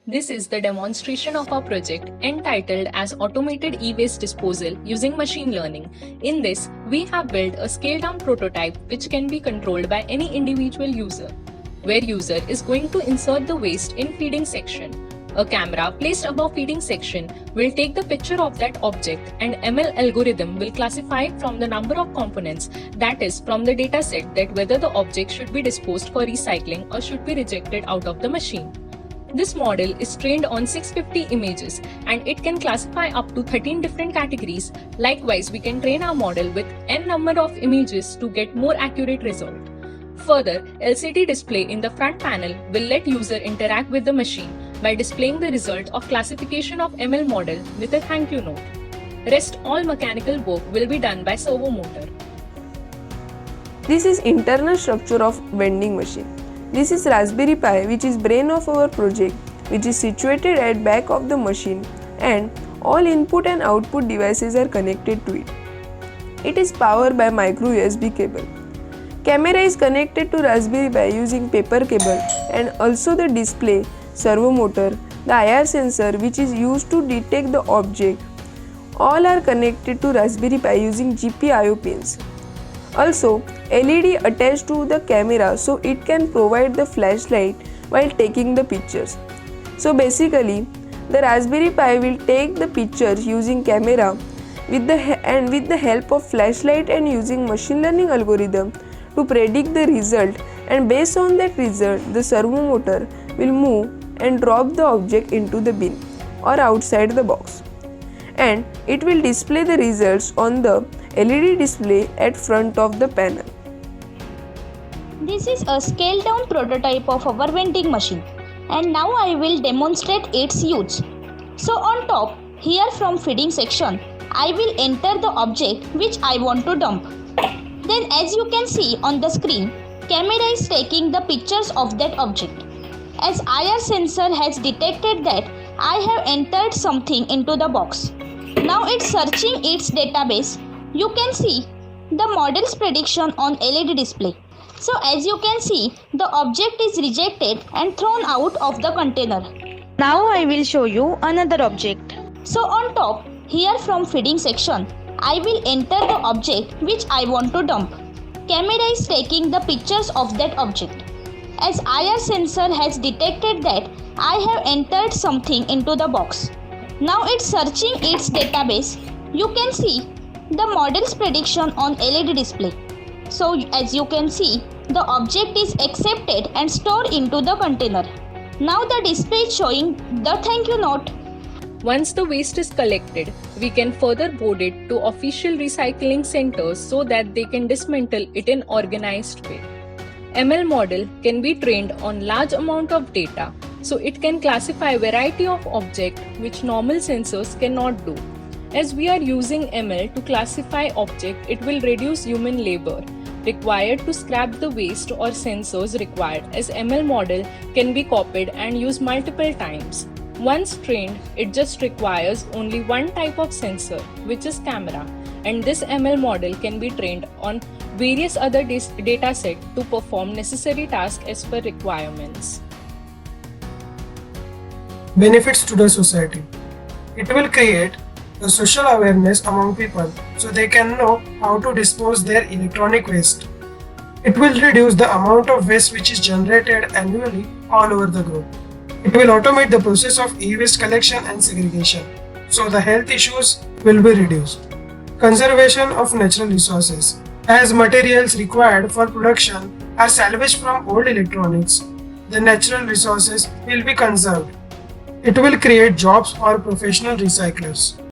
This is the demonstration of our project entitled as Automated E-Waste Disposal using Machine Learning. In this, we have built a scaled-down prototype which can be controlled by any individual user, where user is going to insert the waste in feeding section. A camera placed above feeding section will take the picture of that object and ML algorithm will classify it from the number of components, that is from the dataset, that whether the object should be disposed for recycling or should be rejected out of the machine. This model is trained on 650 images and it can classify up to 13 different categories. Likewise, we can train our model with n number of images to get more accurate result. Further, LCD display in the front panel will let user interact with the machine by displaying the result of classification of ML model with a thank you note. Rest all mechanical work will be done by servo motor. This is internal structure of vending machine. This is Raspberry Pi, which is brain of our project, which is situated at back of the machine, and all input and output devices are connected to it. It is powered by micro USB cable. Camera is connected to Raspberry Pi using paper cable, and also the display, servo motor, the IR sensor which is used to detect the object. All are connected to Raspberry Pi using GPIO pins. Also, LED attached to the camera so it can provide the flashlight while taking the pictures. So basically, the Raspberry Pi will take the pictures using camera with the help of flashlight and using machine learning algorithm to predict the result, and based on that result, the servo motor will move and drop the object into the bin or outside the box, and it will display the results on the LED display at front of the panel. This is a scaled down prototype of our vending machine, and now I will demonstrate its use. So on top, here from feeding section, I will enter the object which I want to dump. Then as you can see on the screen, camera is taking the pictures of that object. As IR sensor has detected that I have entered something into the box. Now it's searching its database. You can see the model's prediction on LED display. So as you can see, the object is rejected and thrown out of the container. Now I will show you another object. So on top, here from feeding section, I will enter the object which I want to dump. Camera is taking the pictures of that object. As IR sensor has detected that I have entered something into the box. Now it's searching its database. You can see the model's prediction on LED display. So as you can see, the object is accepted and stored into the container. Now the display is showing the thank you note. Once the waste is collected, we can further board it to official recycling centers so that they can dismantle it in organized way. ML model can be trained on large amount of data, so it can classify variety of objects which normal sensors cannot do. As we are using ML to classify object, it will reduce human labor required to scrap the waste or sensors required, as ML model can be copied and used multiple times. Once trained, it just requires only one type of sensor, which is camera, and this ML model can be trained on various other datasets to perform necessary tasks as per requirements. Benefits to the society. It will create a social awareness among people so they can know how to dispose their electronic waste. It will reduce the amount of waste which is generated annually all over the globe. It will automate the process of e-waste collection and segregation, so the health issues will be reduced. Conservation of natural resources. As materials required for production are salvaged from old electronics, the natural resources will be conserved. It will create jobs for professional recyclers.